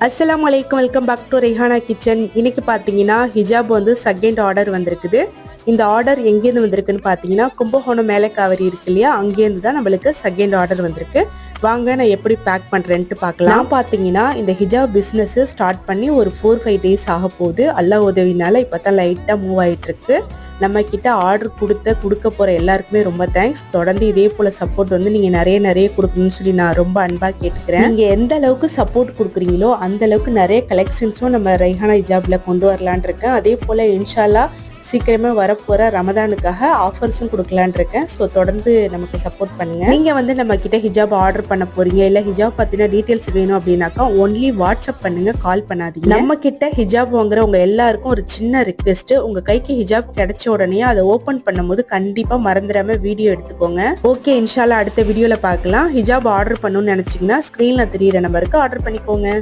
அஸ்ஸலாமு அலைக்கும், welcome back to Rehana kitchen. இன்னைக்கு பார்த்தீங்கன்னா ஹிஜாப் வந்து செகண்ட் ஆர்டர் வந்திருக்குது. இந்த ஆர்டர் எங்கேருந்து வந்திருக்குன்னு பார்த்தீங்கன்னா கும்பகோணம் மேலக்காவரி இருக்கு இல்லையா, அங்கேருந்து தான் நம்மளுக்கு செகண்ட் ஆர்டர் வந்திருக்கு. வாங்க நான் எப்படி பேக் பண்ணுறேன்ட்டு பார்க்கலாம். நான் பார்த்தீங்கன்னா இந்த ஹிஜாப் பிஸ்னஸ் ஸ்டார்ட் பண்ணி ஒரு 4-5 டேஸ் ஆக போகுது. அல்லாஹ் உதவினால இப்போ தான் லைட்டாக மூவ் ஆகிட்டு இருக்கு. நம்ம கிட்ட ஆர்டர் கொடுக்க போற எல்லாருக்குமே ரொம்ப தேங்க்ஸ். தொடர்ந்து இதே போல சப்போர்ட் வந்து நீங்க நிறைய கொடுக்கணும்னு சொல்லி நான் ரொம்ப அன்பா கேட்டுக்கிறேன். நீங்க எந்த அளவுக்கு சப்போர்ட் கொடுக்குறீங்களோ அந்த அளவுக்கு நிறைய கலெக்ஷன்ஸும் நம்ம ரெஹானா ஹிஜாப்ல கொண்டு வரலான் இருக்கேன். அதே போல இன்ஷால்லா சீக்கிரமே வரப்போற ரமதானுக்காக ஆஃபர்ஸும் கொடுக்கலான் இருக்கேன். ஸோ தொடர்ந்து நமக்கு சப்போர்ட் பண்ணுங்க. நீங்க வந்து நம்ம கிட்ட ஹிஜாப் ஆர்டர் பண்ண போறீங்க, இல்ல ஹிஜாப் பத்தின டீடைல்ஸ் வேணும் அப்படின்னாக்கா ஒன்லி வாட்ஸ்அப் பண்ணுங்க, கால் பண்ணாதீங்க. நம்ம கிட்ட ஹிஜாப் வாங்குறவங்க எல்லாருக்கும் ஒரு சின்ன ரிக்வெஸ்ட், உங்க கைக்கு ஹிஜாப் கிடைச்ச உடனே அதை ஓபன் பண்ணும்போது கண்டிப்பா மறந்துடாம வீடியோ எடுத்துக்கோங்க. ஓகே, இன்ஷால்லா அடுத்த வீடியோல பார்க்கலாம். ஹிஜாப் ஆர்டர் பண்ணணும்னு நினைச்சீங்கன்னா ஸ்கிரீன்ல தெரியுற நம்பருக்கு ஆர்டர் பண்ணிக்கோங்க.